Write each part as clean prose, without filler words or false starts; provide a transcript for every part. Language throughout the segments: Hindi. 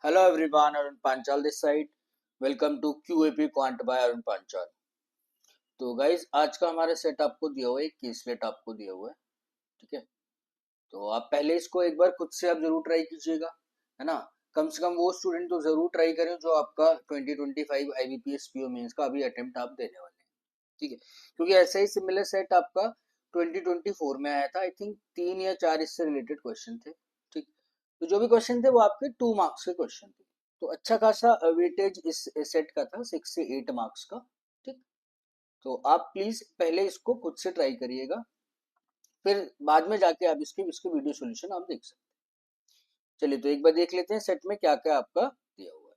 Hello everyone, Arun Panchal this side. Welcome to QAP Quant by Arun Panchal. तो गाइज आज का हमारा सेट आपको दिया हुआ है, केसलेट आपको दिया हुआ है, ठीक है। तो आप पहले इसको एक बार खुद से आप जरूर ट्राई कीजिएगा, है ना। कम से कम वो स्टूडेंट तो जरूर ट्राई करें जो आपका 2025 IBPS PO मेंस का अभी अटेम्प्ट आप देने वाले हैं, ठीक है। क्योंकि ऐसा ही सिमिलर सेट आपका 2024 में आया था, आई थिंक 3 या 4 इससे रिलेटेड क्वेश्चन थे, ठीक। तो जो भी क्वेश्चन थे वो आपके 2 मार्क्स के क्वेश्चन थे। तो अच्छा खासा वेटेज इस सेट का था, 6 से 8 मार्क्स का, ठीक। तो आप प्लीज पहले इसको खुद से ट्राई करिएगा, फिर बाद में जाके आप इसके इसके वीडियो सॉल्यूशन आप देख सकते हैं। चलिए तो एक बार देख लेते हैं सेट में क्या क्या आपका दिया हुआ है।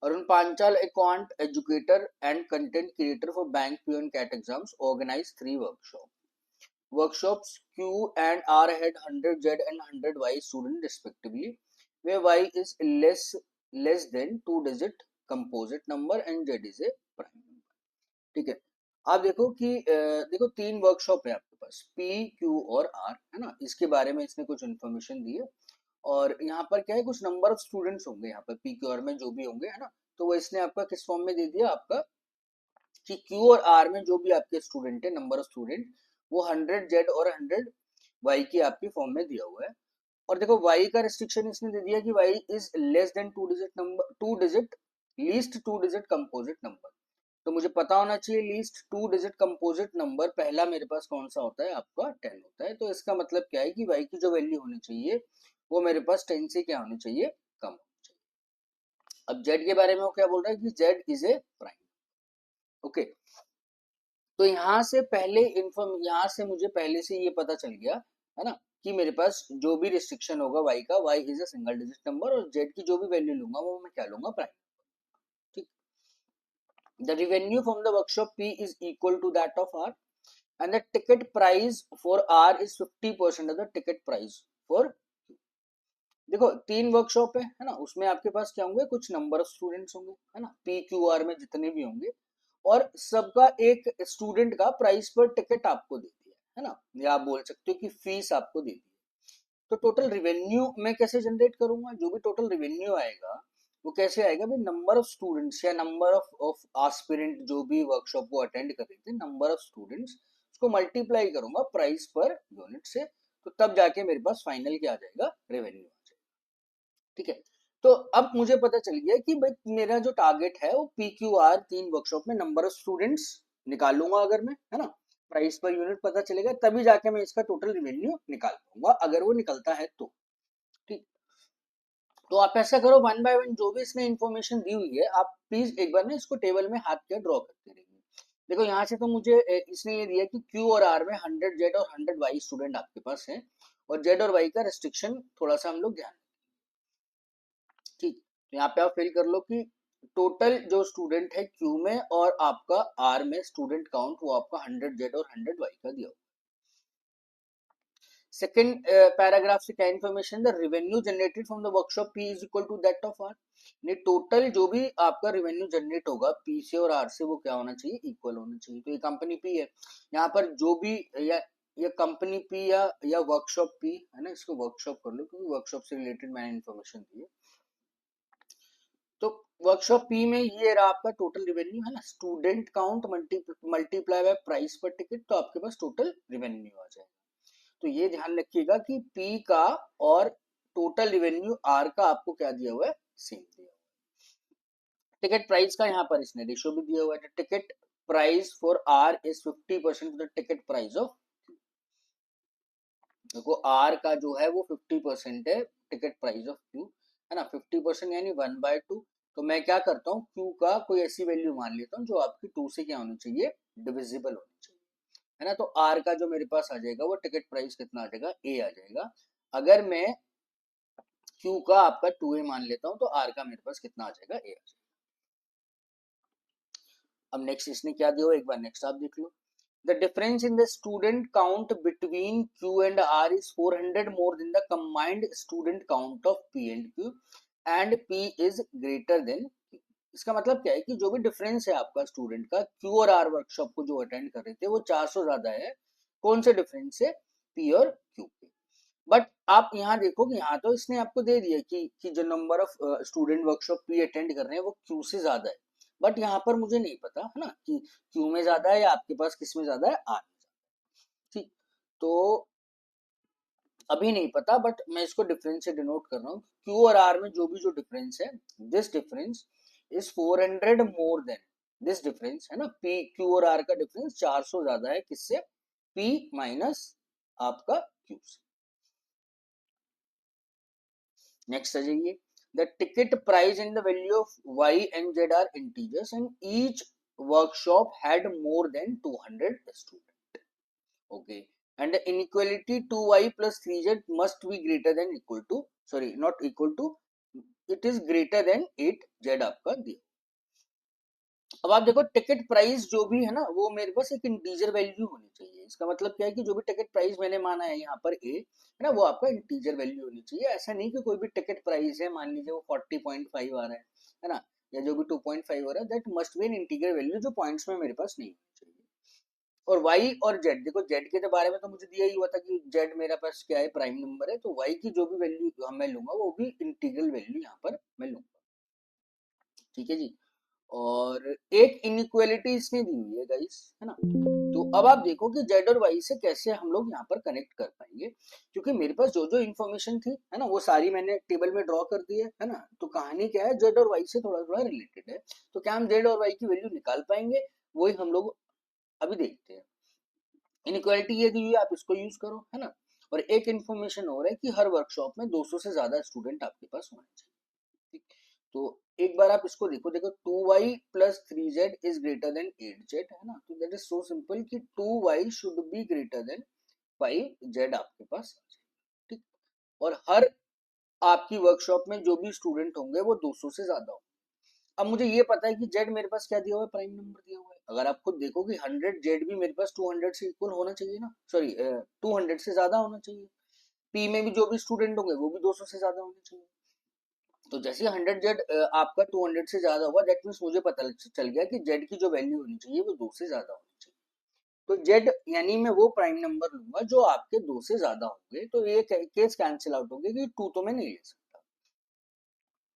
Arun Panchal, a quant educator and content creator for Bank PO and CAT exams, organized 3 workshops. Workshops Q and R had 100Z and 100Y students respectively, where Y is less than 2-digit composite number and Z is a prime number. ठीक है। आप देखो कि देखो 3 वर्कशॉप है आपके पास, P, Q और R, है ना। इसके बारे में इसने कुछ इन्फॉर्मेशन दी है और यहाँ पर क्या है, कुछ नंबर ऑफ स्टूडेंट्स होंगे यहाँ पर P, Q, R में जो भी होंगे, है ना। तो वो इसने आपका किस फॉर्म में दे दिया आपका कि Q और R में जो भी आपके स्टूडेंट है, नंबर ऑफ स्टूडेंट, वो 100Z और 100Y की आपकी फॉर्म में दिया हुआ है। और देखो Y का रिस्ट्रिक्शन इसने दे दिया कि Y is less than 2 digit number, 2 digit, least 2 digit composite number. तो मुझे पता होना चाहिए लीस्ट 2 डिजिट कंपोजिट नंबर पहला मेरे पास कौन सा होता है, आपका 10 होता है। तो इसका मतलब क्या है कि Y की जो वैल्यू होनी चाहिए वो मेरे पास 10 से क्या होनी चाहिए, कम होनी चाहिए। अब Z के बारे में वो क्या बोल रहा है कि Z is a prime, okay. तो यहाँ से पहले यहाँ से मुझे पहले से ये पता चल गया, है ना, कि मेरे पास जो भी रिस्ट्रिक्शन होगा Y का, Y is a single digit number और Z की जो भी वैल्यू लूंगा वो मैं क्या लूंगा, प्राइम, ठीक। The revenue from the workshop P is equal to that of R and the ticket price for R is 50% of the ticket price for, देखो 3 वर्कशॉप है ना, उसमें आपके पास क्या होंगे, कुछ नंबर ऑफ स्टूडेंट्स होंगे, है ना, PQR में जितने भी होंगे, और सबका एक स्टूडेंट का प्राइस पर टिकट आपको दे दिया है ना, या आप बोल सकते हो कि फीस आपको दे दी है। तो टोटल रिवेन्यू मैं कैसे जनरेट करूंगा, जो भी टोटल रिवेन्यू आएगा वो कैसे आएगा भाई, नंबर ऑफ स्टूडेंट्स या नंबर ऑफ आस्पिरेंट जो भी वर्कशॉप को अटेंड कर रहे थे, नंबर ऑफ स्टूडेंट्स, उसको मल्टीप्लाई करूंगा प्राइस पर यूनिट से, तो तब जाके मेरे पास फाइनल क्या आ जाएगा, रेवेन्यू आ जाएगा, ठीक है। तो अब मुझे पता चल गया कि भाई मेरा जो टारगेट है वो PQR 3 वर्कशॉप में नंबर ऑफ स्टूडेंट्स निकाल लूंगा अगर मैं, है ना, प्राइस पर यूनिट पता चलेगा तभी जाके मैं इसका टोटल रिवेन्यू निकाल पाऊंगा, अगर वो निकलता है तो, ठीक। तो आप ऐसा करो, वन बाय वन जो भी इसने इन्फॉर्मेशन दी हुई है आप प्लीज एक बार ना इसको टेबल में हाथ के ड्रॉ करते रहिए। देखो यहाँ से तो मुझे इसने ये दिया कि Q और R में 100Z और 100Y स्टूडेंट आपके पास है, और Z और Y का रिस्ट्रिक्शन थोड़ा सा हम लोग ध्यान, ठीक। तो यहाँ पे आप फिल कर लो कि टोटल जो स्टूडेंट है Q में और आपका R में स्टूडेंट काउंट वो आपका 100Z और 100Y का दिया। सेकेंड पैराग्राफ से क्या information, the revenue generated from the workshop P is equal to that of R, यानी टोटल जो भी आपका रेवेन्यू जनरेट होगा P से और R से वो क्या होना चाहिए, इक्वल होना चाहिए। तो ये कंपनी P है, यहाँ पर जो भी या कंपनी P या वर्कशॉप P, है ना, इसको वर्कशॉप कर लो क्योंकि वर्कशॉप से रिलेटेड मैंने इन्फॉर्मेशन दी है। तो वर्कशॉप P में ये रहा आपका टोटल रिवेन्यू, है ना, student count multiply by price पर टिकट, तो आपके पास टोटल रिवेन्यू आ जाएगा। तो ये ध्यान रखिएगा कि P का और टोटल रिवेन्यू R का आपको क्या दिया हुआ है, सेम दिया हुआ है। टिकट प्राइस का यहाँ पर इसने रेशियो भी दिया हुआ है, ticket price for R is 50% of the ticket price of, देखो R का जो है वो 50% है टिकट प्राइस ऑफ Q, है ना, 50% यानी 1/2। तो मैं क्या करता हूँ, Q का कोई ऐसी वैल्यू मान लेता हूँ जो आपकी 2 से क्या होनी चाहिए, डिविजिबल होनी चाहिए, है ना। तो R का जो मेरे पास आ जाएगा वो टिकट प्राइस कितना आ जाएगा, A आ जाएगा। अगर मैं Q का आपका 2A मान लेता हूँ तो R का मेरे पास कितना आ जाएगा, A आ जाएगा। अब नेक्स्ट इसने क्या दिया, एक बार नेक्स्ट आप देख लो। The difference in the student count between Q and R is 400 more than the combined student count of P and Q, and P is greater than Q। इसका मतलब क्या है कि जो भी डिफरेंस है आपका स्टूडेंट का Q और R वर्कशॉप को जो अटेंड कर रहे थे वो 400 ज्यादा है, कौन से डिफरेंस से, P और Q पे। बट आप यहाँ देखो कि यहाँ तो इसने आपको दे दिया कि जो number of student workshop P attend कर रहे हैं वो Q से ज्यादा है, बट यहाँ पर मुझे नहीं पता है ना कि Q में ज्यादा है या आपके पास किस में ज्यादा है, R में। ठीक, तो अभी नहीं पता, बट मैं इसको डिफरेंस से डिनोट कर रहा हूँ। Q और R में जो डिफरेंस है, this difference is 400 more than this difference, है ना। P Q और R का डिफरेंस 400 ज्यादा है किससे, P माइनस आपका Q से। नेक्स्ट आ जाइए, the ticket price and the value of y and z are integers and each workshop had more than 200 student, okay, and the inequality 2y plus 3z must be greater than equal to, sorry not equal to, it is greater than 8z आपका दिया। अब आप देखो टिकट प्राइस जो भी है ना वो मेरे पास एक इंटीजर वैल्यू होनी चाहिए। इसका मतलब क्या है कि जो भी टिकट प्राइस मैंने माना है यहाँ पर ए है ना, वो आपका इंटीजर वैल्यू होनी चाहिए। ऐसा नहीं कि कोई भी टिकट प्राइस है, मान लीजिए वो 40.5 आ रहा है ना, या जो भी 2.5 आ रहा है, that must be N integer value जो पॉइंट्स में मेरे पास नहीं होनी चाहिए। और y और z, देखो z के बारे में तो मुझे दिया ही हुआ था कि z मेरा पास क्या है, प्राइम नंबर है, तो y की जो भी वैल्यू मैं लूंगा वो भी इंटीग्रल वैल्यू यहाँ पर मैं लूंगा, ठीक है जी। और एक इनइक्वालिटी इसने दी हुई है गाइस, है ना। तो अब आप देखो कि z और y से कैसे हम लोग यहाँ पर कनेक्ट कर पाएंगे, क्योंकि मेरे पास जो जो इन्फॉर्मेशन थी है ना वो सारी मैंने टेबल में ड्रॉ कर दी है ना। तो कहानी क्या है, z और y से थोड़ा थोड़ा रिलेटेड है, तो क्या हम z और y की वैल्यू निकाल पाएंगे, वही हम लोग अभी देखते हैं। इनइक्वालिटी ये दी हुई है, आप इसको यूज करो, है ना। और एक इन्फॉर्मेशन और है कि हर वर्कशॉप में 200 से ज्यादा स्टूडेंट आपके पास होने चाहिए, ठीक। तो एक बार आप इसको देखो, देखो 2y plus 3z is greater than 8z, है ना। तो दैट इज सो सिंपल कि 2y should be greater than 5z आपके पास, ठीक। और हर आपकी वर्कशॉप में जो भी स्टूडेंट होंगे वो 200 से ज्यादा होंगे। अब मुझे ये पता है कि z मेरे पास क्या दिया हुआ है, प्राइम नंबर दिया हुआ है। अगर आप खुद देखो कि 100z भी मेरे पास 200 से इक्वल होना चाहिए ना, सॉरी 200 से ज्यादा होना चाहिए। p में भी जो भी स्टूडेंट होंगे वो भी 200 से ज्यादा होने चाहिए। तो जैसे 100z आपका 200 से ज्यादा हुआ, दैट मीन्स मुझे पता चल गया कि z की जो वैल्यू होनी चाहिए वो 2 से ज्यादा होनी चाहिए। तो z यानी मैं वो प्राइम नंबर लूंगा जो आपके 2 से ज्यादा होंगे, तो ये केस कैंसिल आउट हो गया कि 2 तो मैं नहीं ले सकता,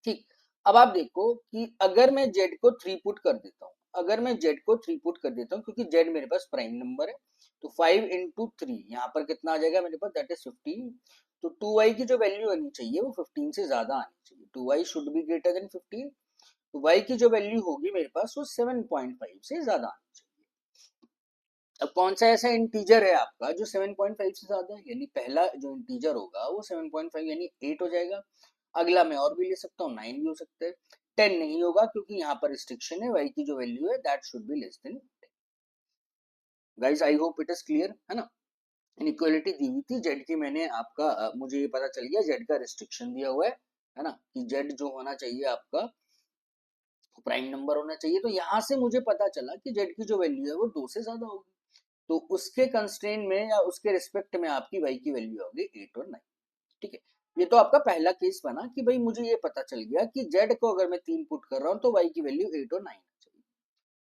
ठीक। अब आप देखो कि अगर मैं z को 3 पुट कर देता हूँ, अगर मैं z को 3 पुट कर देता हूँ, क्योंकि z मेरे पास प्राइम नंबर है, तो 5 इंटू 3 यहाँ पर कितना आ जाएगा मेरे पास, दैट इज 15। तो 2y की जो वैल्यू आनी चाहिए वो 15 से ज्यादा आनी चाहिए, 2y should be greater than 15। तो y की जो वैल्यू होगी मेरे पास वो 7.5 से ज्यादा आनी चाहिए। अब कौन सा ऐसा इंटीजर है आपका जो 7.5 से ज्यादा है, यानी पहला जो इंटीजर होगा वो 7.5 यानी 8 हो जाएगा। अगला मैं और भी ले सकता हूँ, 9 भी हो सकता है, 10 नहीं होगा क्योंकि यहाँ पर रिस्ट्रिक्शन है, y की जो वैल्यू है that should be less than 10। Guys I hope it is clear, है ना। इनइक्वालिटी दी हुई थी z की, मैंने आपका मुझे ये पता चल गया z का रिस्ट्रिक्शन दिया हुआ है ना, कि z जो होना चाहिए आपका प्राइम नंबर होना चाहिए। तो यहाँ से मुझे पता चला कि z की जो वैल्यू है वो 2 से ज्यादा होगी, तो उसके कंस्ट्रेंट में या उसके रिस्पेक्ट में आपकी y की वैल्यू होगी 8 और 9, ठीक है। ये तो आपका पहला केस बना कि भाई मुझे ये पता चल गया कि z को अगर मैं 3 पुट कर रहा हूँ तो y की वैल्यू 8 और 9 चाहिए।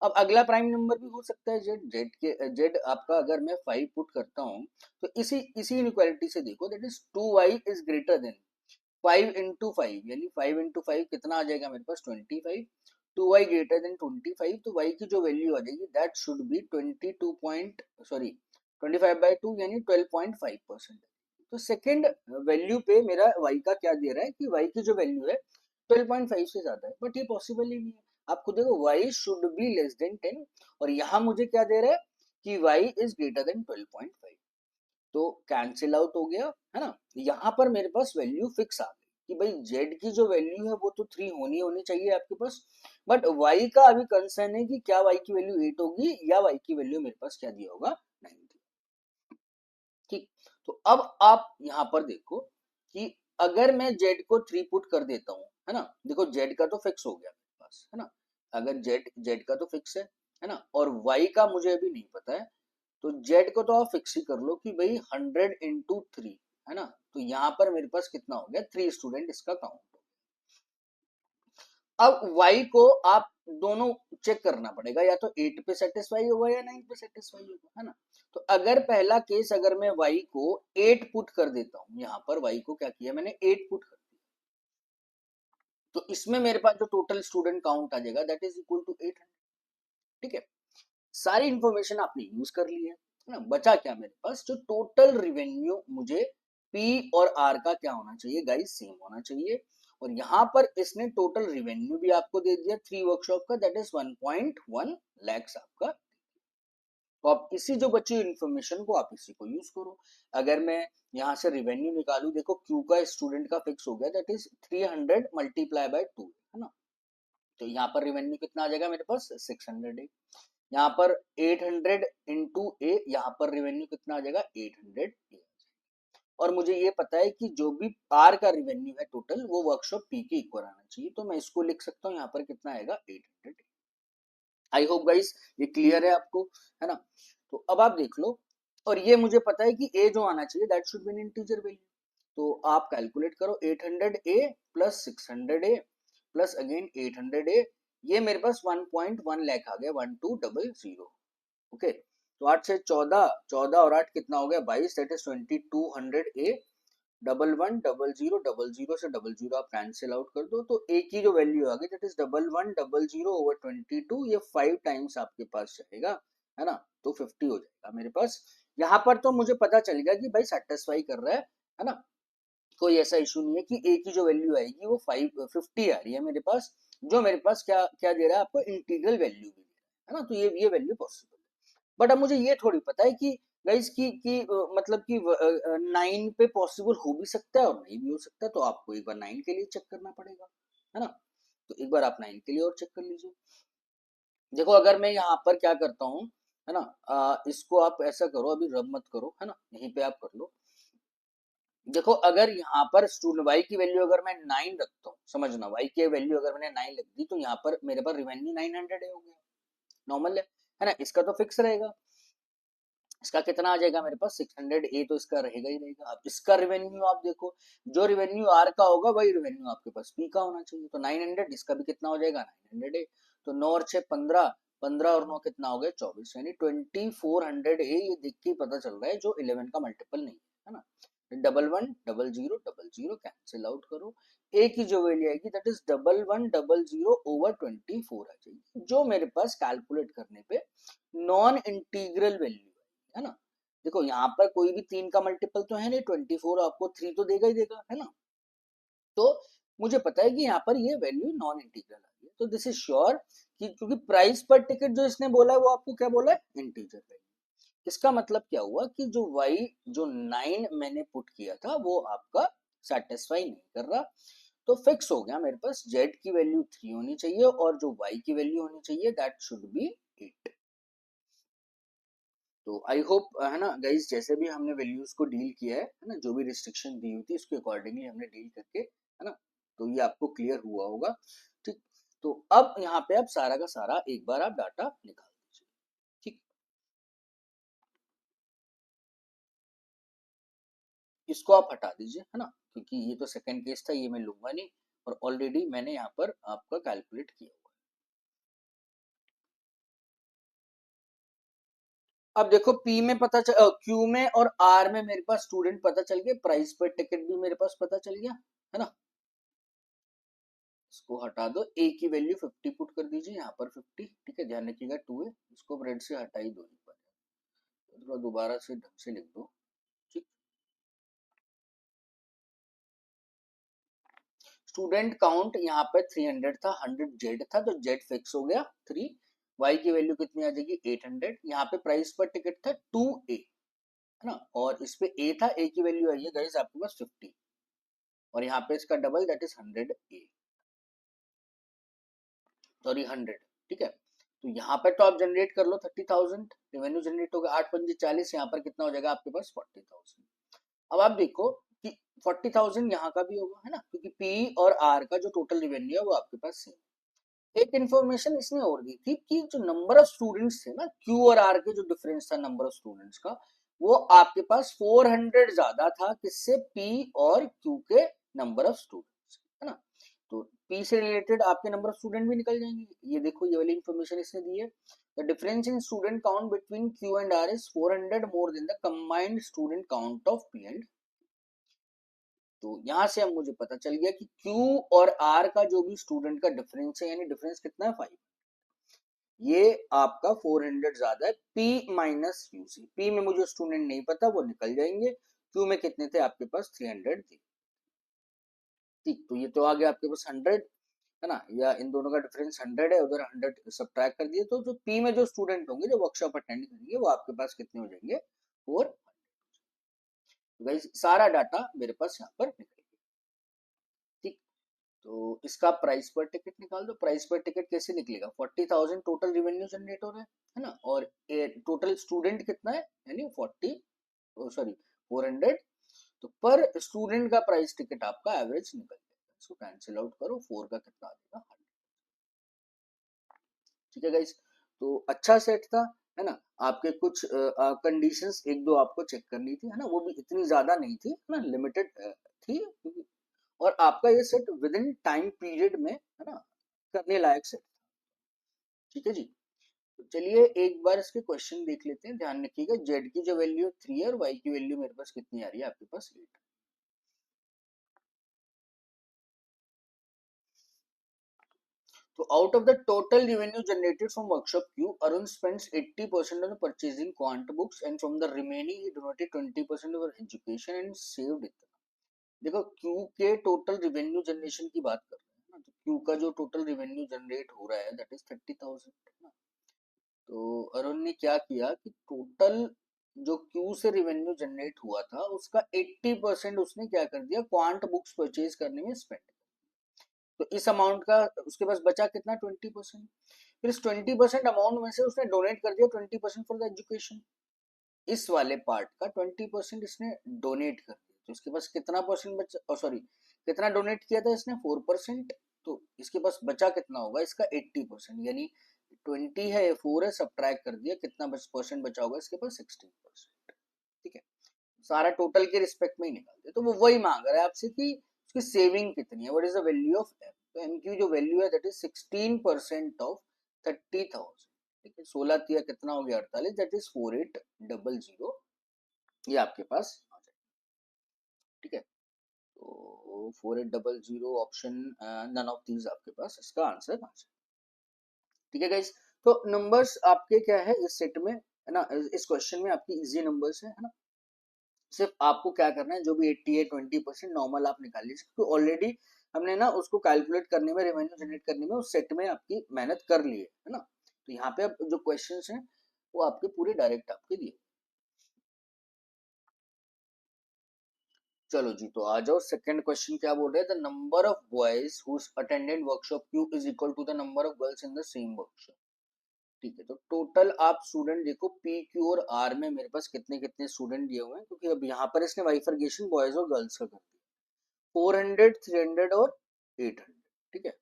अब अगला प्राइम नंबर भी हो सकता है z आपका अगर मैं 5 पुट करता हूँ, तो इसी इसी इनइक्वालिटी से देखो, that is 2y is greater than 5 into 5, यानी 5 इंटू 5 कितना आ जाएगा मेरे पास 25। 2y ग्रेटर देन 25, तो y की जो वैल्यू आ जाएगी that should be 22 point, sorry 25/2 यानी 12.5%। तो सेकंड वैल्यू पे मेरा y का क्या दे रहा है कि y की जो वैल्यू है 12.5 से ज्यादा है, बट ये पॉसिबल ही नहीं है। आपको देखो y should be less than 10, और यहाँ मुझे क्या दे रहा है कि y इज ग्रेटर देन 12.5, तो कैंसिल आउट हो गया, है ना। यहाँ पर मेरे पास वैल्यू फिक्स आ गई कि भाई z की जो वैल्यू है वो तो 3 होनी चाहिए आपके पास, बट y का अभी कंसर्न है कि क्या y की वैल्यू 8 होगी या y की वैल्यू मेरे पास क्या दिया होगा, 9 दिया, ठीक। तो अब आप यहाँ पर देखो कि अगर मैं z को 3 पुट कर देता हूँ, है ना, देखो z का तो फिक्स हो गया मेरे पास, है ना। अगर z का तो फिक्स है ना, और y का मुझे अभी नहीं पता है, तो z को तो आप फिक्स ही कर लो कि भाई 100 इंटू 3, है ना। तो यहाँ पर मेरे पास कितना हो गया, 3 स्टूडेंट इसका काउंट हो गया। अब y को आप दोनों चेक करना पड़ेगा, या तो 8 पे सेटिस्फाई होगा या 9 पे सेटिस्फाई होगा, है ना। तो अगर पहला केस, अगर मैं y को 8 पुट कर देता हूं, यहाँ पर y को क्या किया मैंने 8 पुट कर दिया, तो इसमें मेरे पास जो टोटल स्टूडेंट काउंट आ जाएगा दैट इज इक्वल टू 800। ठीक है, सारी इंफॉर्मेशन आपने यूज कर ली है ना। बचा क्या मेरे पास, जो टोटल रिवेन्यू मुझे पी और आर का क्या होना चाहिए गाइस, सेम होना चाहिए। और यहाँ पर इसने टोटल रिवेन्यू भी आपको दे दिया 3 वर्कशॉप का, दैट इज 1.1 लैक्स आपका। तो आप इसी जो बची इन्फॉर्मेशन को आप इसी को यूज करो। अगर मैं यहाँ से रिवेन्यू निकालू, देखो क्यू का स्टूडेंट का फिक्स हो गया, दैट इज 300 मल्टीप्लाई बाय 2, है ना। तो यहाँ पर रिवेन्यू कितना आ जाएगा मेरे पास 600 है। यहाँ पर 800 इंटू ए, यहाँ पर रिवेन्यू कितना आ जाएगा 800 ए। और मुझे ये पता है कि जो भी आर का रिवेन्यू है टोटल, वो वर्कशॉप पी के इक्वल आना चाहिए, तो मैं इसको लिख सकता हूँ यहाँ पर कितना आएगा 800। आई होप गाइस ये क्लियर है आपको, है ना। तो अब आप देख लो, और ये मुझे पता है कि ए जो आना चाहिए that should be N integer value. तो आप कैलकुलेट करो 800 ए प्लस 600 ए प्लस अगेन 800 ए, ये मेरे पास 1.1 लाख आ गया, 1200। ओके, तो 8 से 14, 14 और 8 कितना हो गया 22, दैट इज 2200 ए। 1100 से 00 आप कैंसिल आउट कर दो, तो ए की जो वैल्यू आ गई दैट इज 1100 ओवर 22, ये 5 टाइम्स आपके पास जाएगा, है ना। तो 50 हो जाएगा मेरे पास। यहाँ पर तो मुझे पता चल गया कि भाई सेटिस्फाई कर रहा है ना। कोई ऐसा इशू नहीं है कि ए की जो वैल्यू आएगी वो 50 आ रही है मेरे पास, जो मेरे पास क्या क्या दे रहा है आपको इंटीग्रल वैल्यू भी दे रहा है ना। तो ये वैल्यू पॉसिबल है। बट अब मुझे ये थोड़ी पता है कि गाइस की मतलब कि 9 पे पॉसिबल हो भी सकता है और नहीं भी हो सकता है, तो आपको एक बार 9 के लिए चेक करना पड़ेगा, है ना। तो एक बार आप 9 के लिए और चेक कर लीजिए। देखो अगर मैं यहाँ पर क्या करता हूँ, है ना, इसको आप ऐसा करो, अभी रब मत करो, है ना, यहीं पे आप कर लो। देखो अगर यहाँ पर स्टूडेंट y की वैल्यू अगर मैं 9 रखता हूँ, समझना y की वैल्यू अगर मैंने 9 रख दी, तो यहाँ पर मेरे पास रिवेन्यू 900 हो गया, नॉर्मल है ना। इसका तो फिक्स रहेगा, इसका कितना आ जाएगा मेरे पास 600 ए, तो इसका रहेगा ही रहेगा। अब इसका रिवेन्यू आप देखो, जो रिवेन्यू आर का होगा वही रिवेन्यू आपके पास पी का होना चाहिए, तो 900, इसका भी कितना हो जाएगा 900 ए। तो 9 और 6 15, 15 और 9 कितना हो गया 24, यानी 2400 ए। ये देख के पता चल रहा है जो 11 का मल्टीपल नहीं है ना। 1100 कैंसिल आउट करो, ए की जो वैल्यू आएगी दैट इज 1100 ओवर 24 आ जाएगी, जो मेरे पास कैलकुलेट करने पे नॉन इंटीग्रल वैल्यू है ना। देखो यहाँ पर कोई भी 3 का मल्टीपल तो है नहीं, 24 आपको 3 तो देगा ही देगा, है ना। तो मुझे पता है कि यहाँ पर ये वैल्यू नॉन इंटीग्रल आ गई, तो दिस इज श्योर कि क्योंकि प्राइस पर टिकट जो इसने बोला है वो आपको क्या बोला है इंटीजर वैल्यू। इसका मतलब क्या हुआ कि जो y जो 9 मैंने पुट किया था वो आपका सेटिस्फाई नहीं कर रहा, तो फिक्स हो गया मेरे पास z की वैल्यू 3 होनी चाहिए और जो y की वैल्यू होनी चाहिए दैट शुड बी 8। तो आई होप, है ना गाइस, जैसे भी हमने वैल्यूज को डील किया है ना, जो भी रिस्ट्रिक्शन दी हुई थी उसके अकॉर्डिंगली हमने डील करके, है ना, तो ये आपको क्लियर हुआ होगा। ठीक, तो अब यहाँ पे आप सारा का सारा एक बार आप डाटा निकाल दीजिए। ठीक, इसको आप हटा दीजिए, है ना, क्योंकि ये तो सेकंड केस था, ये मैं लूंगा नहीं, और ऑलरेडी मैंने यहाँ पर आपका कैलकुलेट किया हुआ है। अब देखो P में पता चल, Q में और R में मेरे पास स्टूडेंट पता चल गए, प्राइस पर टिकट भी मेरे पास पता चल गया, है ना। इसको हटा दो, ए की वैल्यू 50 पुट कर दीजिए यहाँ पर 50, ठीक है, ध्यान रखिएगा 2 है, इसको ब्रेड से हटा ही दो एक बार, तो दोबारा से ढंग से लिख दो। ठीक, स्टूडेंट काउंट यहाँ पे 300 था, 100 जेड था, तो जेड फिक्स हो गया 3। वाई की वैल्यू कितनी आ जाएगी 800, यहाँ पे प्राइस पर टिकट था 2A, है ना, और इस पे ए था, ए की वैल्यू आई है गाइस आपके पास 50, और यहाँ पे इसका double that is 100A, sorry 100, ठीक है। तो यहाँ पर तो आप जनरेट कर लो 30,000 रेवेन्यू जनरेट होगा, 8 पंजे 40, यहाँ पर कितना हो जाएगा आपके पास 40,000। अब आप देखो कि 40,000 यहाँ का भी होगा, है ना, क्योंकि पी और आर का जो टोटल रेवेन्यू है वो आपके पास सेम। एक इन्फॉर्मेशन इसने और दी थी कि जो नंबर ऑफ स्टूडेंट्स थे ना, क्यू और आर के जो डिफरेंस था नंबर ऑफ स्टूडेंट्स का, वो आपके पास 400 ज्यादा था किससे, पी और क्यू के नंबर ऑफ स्टूडेंट्स, है ना। तो P से रिलेटेड आपके नंबर ऑफ स्टूडेंट भी निकल जाएंगे। ये देखो ये वाली इंफॉर्मेशन इसने दी है, the difference in student count between Q and R is 400 more then the combined student count of P and. तो यहाँ से अब मुझे पता चल गया कि Q और R का जो भी स्टूडेंट का डिफरेंस है, यानी डिफरेंस कितना है 5, ये आपका 400 ज्यादा है P माइनस Q से। P में मुझे स्टूडेंट नहीं पता, वो निकल जाएंगे। Q में कितने थे आपके पास 300 थे। ठीक, तो ये तो आ गया आपके पास 100 है ना, या इन दोनों का डिफरेंस 100 है, उधर 100 सब्ट्रैक्ट कर दिए, तो जो P में जो स्टूडेंट होंगे जो वर्कशॉप अटेंड करेंगे वो आपके पास कितने हो जाएंगे 4। तो गाइस सारा डाटा मेरे पास यहाँ पर निकल गया। ठीक, तो इसका प्राइस पर टिकट निकाल दो। प्राइस पर टिकट कैसे निकलेगा, 40,000 टोटल रेवेन्यू जनरेट हो रहा है ना, और टोटल स्टूडेंट कितना है, यानी 400, तो पर स्टूडेंट का प्राइस टिकट आपका एवरेज निकल जाएगा। इसको कैंसिल आउट करो, 4 का कितना आ जाएगा 100। ठीक है गाइस, तो अच्छा सेट था, है ना। आपके कुछ कंडीशंस एक दो आपको चेक करनी थी, है ना, वो भी इतनी ज्यादा नहीं थी, है ना, लिमिटेड थी, और आपका ये set with in time period में, है ना, करने लायक सेट। ठीक है जी, तो चलिए एक बार इसके क्वेश्चन देख लेते हैं। ध्यान रखिएगा, जेड की जो वैल्यू 3 है और वाई की वैल्यू मेरे पास कितनी आ रही है, आपके पास 8। So out of the total revenue generated from workshop Q, Arun spends 80% on the purchasing quant books, and from the remaining he donated 20% for education and saved it. देखो Q के टोटल रिवेन्यू जनरेशन की बात कर रहे हैं ना, तो Q का जो टोटल रिवेन्यू जनरेट हो रहा है दैट इज 30,000 ना। तो अरुण ने क्या किया कि टोटल जो Q से रिवेन्यू जनरेट हुआ था उसका 80% उसने क्या कर दिया, क्वांट बुक्स परचेज करने में स्पेंड। तो इस अमाउंट का उसके पास बचा कितना, 20%। फिर इस 20% अमाउंट में से उसने डोनेट कर दिया 20% फॉर द एजुकेशन। इस वाले पार्ट का 20% इसने डोनेट कर दिया, तो इसके पास कितना परसेंट बचा, सॉरी कितना डोनेट किया था इसने, 4%। तो इसके पास बचा कितना होगा इसका 80%, यानी 20 है 4 है, सब्ट्रैक्ट कर दिया, कितना परसेंट बचा होगा इसके पास 16%। ठीक है, सारा टोटल के रिस्पेक्ट में ही निकालते, तो वो वही मांग रहा है आपसे कि उसकी सेविंग कितनी है, what is the value of M. तो एम की जो वैल्यू है दैट इज 16% ऑफ 30,000। ठीक है, 16 तिया कितना हो गया 48, दैट इज 4800, ये आपके पास आ जाएगा। ठीक है, तो 4800 ऑप्शन नन ऑफ दीज आपके पास इसका आंसर आ जाएगा। ठीक है गाइस, तो नंबर्स आपके क्या है इस सेट में, है ना, इस क्वेश्चन में आपकी इजी नंबर्स है ना। सिर्फ आपको क्या करना है, जो भी 80 है 20% नॉर्मल आप निकाल लीजिए, क्योंकि ऑलरेडी हमने ना उसको कैलकुलेट करने में, रेवेन्यू जनरेट करने में उस सेट में आपकी मेहनत कर ली है ना। तो यहाँ पे अब जो क्वेश्चंस हैं वो आपके पूरे डायरेक्ट आपके दिए। चलो जी, तो आ जाओ सेकंड क्वेश्चन क्या बोल रहे हैं, the number of boys who attended workshop Q is equal to the number of girls in the same workshop. ठीक है, तो टोटल आप स्टूडेंट देखो पी क्यू और आर में मेरे पास कितने कितने स्टूडेंट दिए हुए हैं, क्योंकि अब यहाँ पर इसने बाइफरकेशन बॉयज और गर्ल्स का कर दिया, 400, 300 और 800। ठीक है,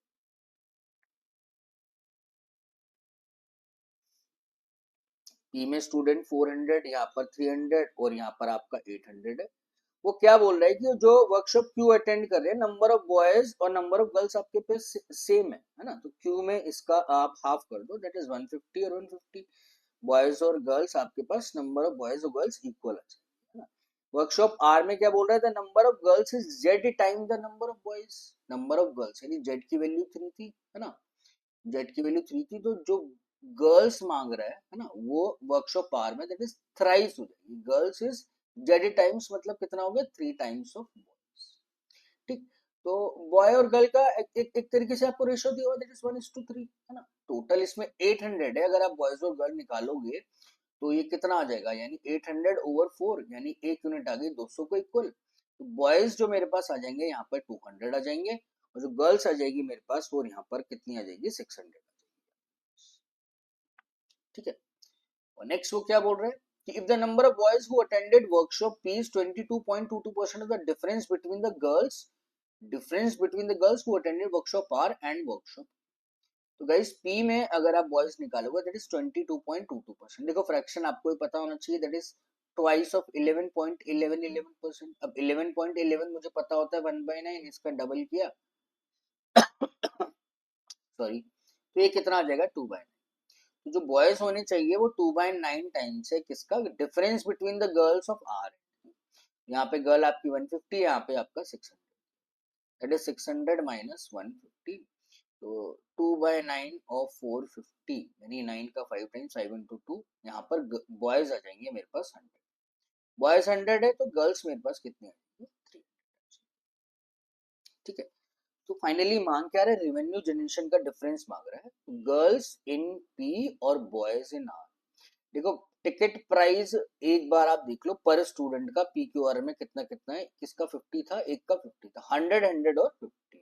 पी में स्टूडेंट 400, यहाँ पर 300 और यहाँ पर आपका 800 है। वो क्या बोल रहा है कि जो वर्कशॉप क्यू अटेंड कर रहे हैं, नंबर ऑफ बॉयज और नंबर ऑफ गर्ल्स आपके पास सेम है ना, तो क्यू में इसका आप हाफ कर दो, दैट इज 150 और 150। बॉयज और गर्ल्स आपके पास नंबर ऑफ बॉयज और गर्ल्स इक्वल है ना। वर्कशॉप आर में क्या बोल रहा है, the number of girls is Z time the number of boys. Number of girls यानी जेड की वैल्यू 3 थी, है ना, जेड की वैल्यू 3 थी, तो जो गर्ल्स मांग रहा है ना, वो वर्कशॉप पार में दैट इज थ्राइस हो जाएगी। गर्ल्स इज जेड टाइम्स, मतलब कितना हो गया 3 टाइम्स ऑफ बॉयज। ठीक, तो बॉय और गर्ल का एक तरीके से आपको रेशियो दिया हुआ दैट इज 1:3, है ना। टोटल इसमें 800 है, अगर आप बॉयज और गर्ल निकालोगे तो ये कितना आ जाएगा, यानी 800/4, यानी एक यूनिट आ गई 200 को इक्वल। तो बॉयज जो मेरे पास आ जाएंगे यहाँ पर 200 आ जाएंगे, और जो गर्ल्स आ जाएगी मेरे पास वो यहाँ पर कितनी आ जाएगी 600 आ जाएगी। ठीक है, और नेक्स्ट वो क्या बोल रहे हैं कि if the number of boys who attended workshop P is 22.22% of the difference between the girls who attended workshop R and workshop. तो गाइस पी में अगर आप बॉयज निकालोगे दैट इज 22.22%। देखो फ्रैक्शन आपको भी पता होना चाहिए, दैट इज ट्वाइस ऑफ 11.11%। अब 11.11 मुझे पता होता है 1/9, इसका डबल किया सॉरी, तो ये कितना आ जाएगा 2/9। तो जो बॉयज होने चाहिए वो 2/9 टाइम्स है किसका, difference between the girls of R. यहाँ पे गर्ल आपकी 150, यहाँ पे आपका 600, दैट इज 600 माइनस 150। तो 2/9 ऑफ 450 यानी 9 का 5 टाइम्स 5 इंटू 2, यहाँ पर बॉयज आ जाएंगे मेरे पास 100, बॉयज 100 है तो गर्ल्स मेरे पास कितने आएंगे 300। ठीक है, तो फाइनली मांग क्या रहा है, रेवेन्यू जनरेशन का डिफरेंस मांग रहा है, गर्ल्स इन पी और बॉयज इन आर। देखो टिकट प्राइस एक बार आप देख लो पर स्टूडेंट का पी क्यू आर में कितना कितना है, किसका 50 था, एक का 50 था, 100 100 और 50।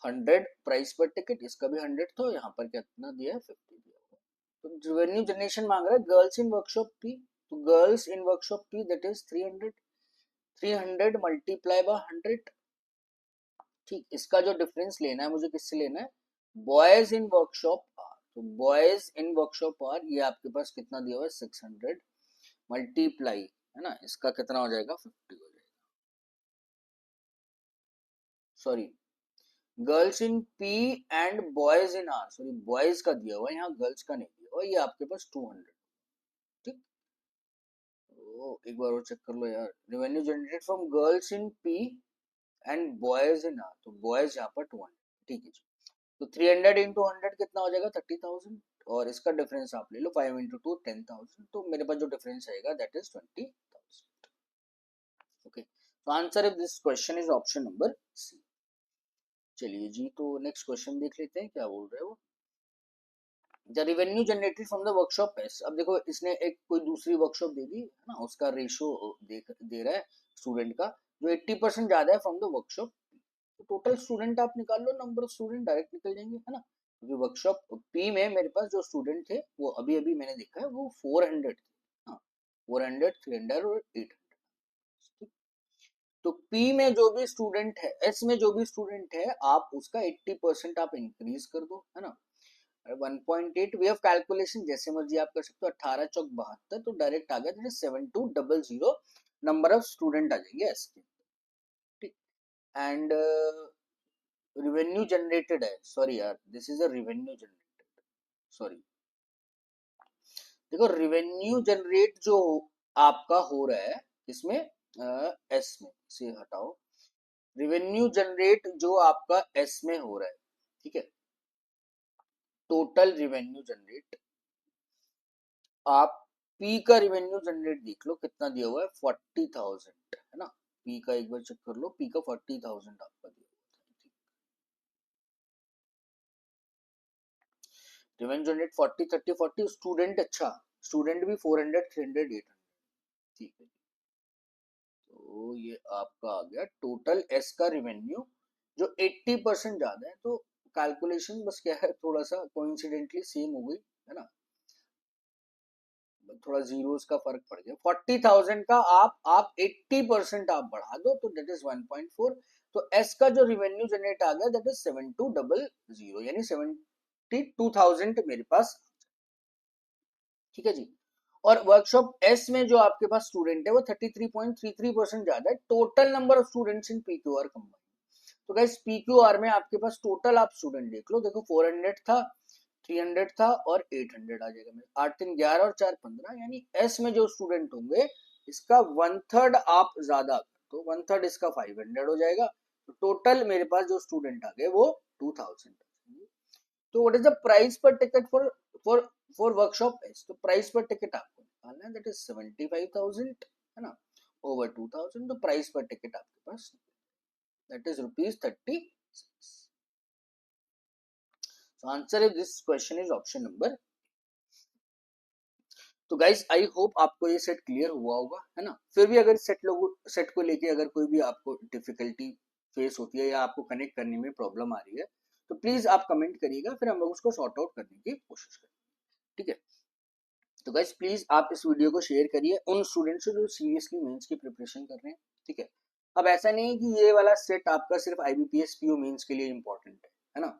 100 प्राइस पर टिकट, इसका भी 100 था, यहाँ पर कितना दिया है 50 दिया हुआ। तो रेवेन्यू जनरेशन मांग रहा है गर्ल्स इन वर्कशॉप पी, तो girls in workshop P that is 300, 300 multiply by 100। ठीक, इसका जो डिफरेंस लेना है मुझे किससे लेना है, बॉयज इन वर्कशॉप आर। तो बॉयज इन वर्कशॉप आर ये आपके पास कितना दिया हुआ है 600 मल्टीप्लाई, है ना, इसका कितना हो जाएगा 50 हो जाएगा, sorry girls in P and boys in are, sorry boys का दिया हुआ है यहाँ, गर्ल्स का नहीं दिया हुआ, ये आपके पास 200। ठीक, तो एक बार और चेक कर लो यार, revenue generated from girls in P and boys in are, तो बॉयज यहाँ पर 200। ठीक है जी, तो 300 इंटू 100 कितना हो जाएगा 30,000, और इसका डिफरेंस आप ले लो 5 इंटू 2 10,000, तो मेरे पास जो डिफरेंस आएगा दैट इज 20,000। ओके, तो answer of this question is option number C. चलिए जी, तो नेक्स्ट क्वेश्चन देख लेते हैं क्या बोल रहे हो। The revenue generated from the workshop S, अब देखो इसने एक कोई दूसरी वर्कशॉप दे दी है ना, उसका रेशो दे रहा है स्टूडेंट का जो 80% ज्यादा है फ्रॉम द वर्कशॉप, तो टोटल स्टूडेंट आप निकाल लो, नंबर ऑफ स्टूडेंट डायरेक्ट निकल जाएंगे, है ना, क्योंकि वर्कशॉप पी में मेरे पास जो स्टूडेंट थे वो अभी अभी मैंने देखा है वो 400 थे, हाँ 400 300 और 800। तो पी में जो भी स्टूडेंट है, एस में जो भी स्टूडेंट है, आप उसका 80% आप इंक्रीज कर दो, है ना। 1.8 वे ऑफ कैलकुलेशन जैसे मर्जी आप कर सकते हो, 18 चौक 72, तो डायरेक्ट आ गया 7200 नंबर ऑफ स्टूडेंट आ जाएंगे एस के। ठीक, एंड रिवेन्यू जनरेटेड है, सॉरी यार this is a revenue generated, sorry देखो रिवेन्यू जनरेट जो आपका हो रहा है इसमें एस में से हटाओ, रिवेन्यू जनरेट जो आपका एस में हो रहा है, ठीक है, टोटल रिवेन्यू जनरेट, आप पी का रिवेन्यू जनरेट देख लो कितना दिया हुआ है 40,000, है ना, पी का एक बार चेक कर लो, पी का 40,000 आपका दिया हुआ है। रिवेन्यू जनरेट 40 30 40, स्टूडेंट अच्छा, स्टूडेंट भी 400 300 800। ठीक है, तो ये आपका आ गया टोटल एस का रिवेन्यू जो 80% ज्यादा है, तो कैलकुलेशन बस क्या है थोड़ा सा कोइंसिडेंटली सेम हो गई, है ना, थोड़ा जीरोस का फर्क पड़ गया, 40,000 का आप 80% आप बढ़ा दो तो दैट इज 1.4, तो एस का जो रिवेन्यू जनरेट आ गया दैट इज 7200 यानी 72,000 मेरे पास। ठीक है जी, और वर्कशॉप एस में जो आपके पास स्टूडेंट है वो 33.33% ज्यादा है, total number of students in PQR combined. तो गाइस पीक्यूआर में आपके पास टोटल आप स्टूडेंट देख लो, देखो 400 था 300 था और 800 आ जाएगा मेरे, 8 3 11 और 4 15, यानी एस में जो स्टूडेंट होंगे इसका 1/3 आप ज्यादा, तो 1/3 इसका 500 हो जाएगा, तो टोटल मेरे पास जो स्टूडेंट आ गए वो 2000। तो व्हाट इज द प्राइस पर ticket for for workshop S, तो प्राइस पर टिकट आपको निकालना है दैट इज 75,000, है ना, ओवर 2000, तो प्राइस पर टिकट आपके पास that is ₹36। So answer of this question is option number। तो गाइज आई होप आपको ये सेट क्लियर हुआ होगा, है ना, फिर भी अगर सेट को लेके अगर कोई भी आपको डिफिकल्टी फेस होती है या आपको कनेक्ट करने में प्रॉब्लम आ रही है तो प्लीज आप कमेंट करिएगा, फिर हम लोग उसको सॉर्ट आउट करने की कोशिश करेंगे। ठीक है, तो गाइज प्लीज आप इस वीडियो को शेयर करिए उन स्टूडेंट्स से जो सीरियसली मेंस की प्रिपरेशन कर रहे हैं। ठीक है, अब ऐसा नहीं है कि ये वाला सेट आपका सिर्फ आईबीपीएस पीओ मेंस के लिए इंपॉर्टेंट है ना,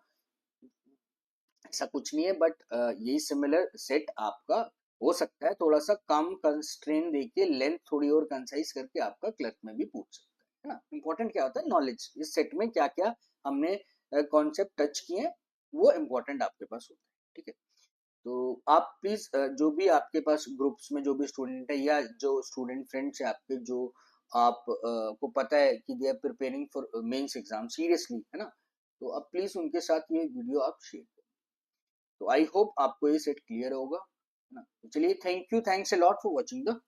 ऐसा कुछ नहीं है, बट यही सिमिलर सेट आपका हो सकता है थोड़ा सा कम कंस्ट्रेन देके लेंथ थोड़ी और कंसाइज करके आपका क्लर्क में भी पूछ सकता है ना। इंपॉर्टेंट क्या होता है, नॉलेज, इस सेट में क्या क्या हमने कॉन्सेप्ट टच किए हैं वो इम्पोर्टेंट आपके पास होता है, ठीक है। तो आप प्लीज जो भी आपके पास ग्रुप्स में जो भी स्टूडेंट है या जो स्टूडेंट फ्रेंड्स है आपके, जो आप को पता है कि they are preparing for mains exam seriously, है ना, तो आप प्लीज उनके साथ ये वीडियो आप शेयर करें। तो आई होप आपको ये सेट क्लियर होगा, है ना। चलिए, thank you, thanks a lot for watching the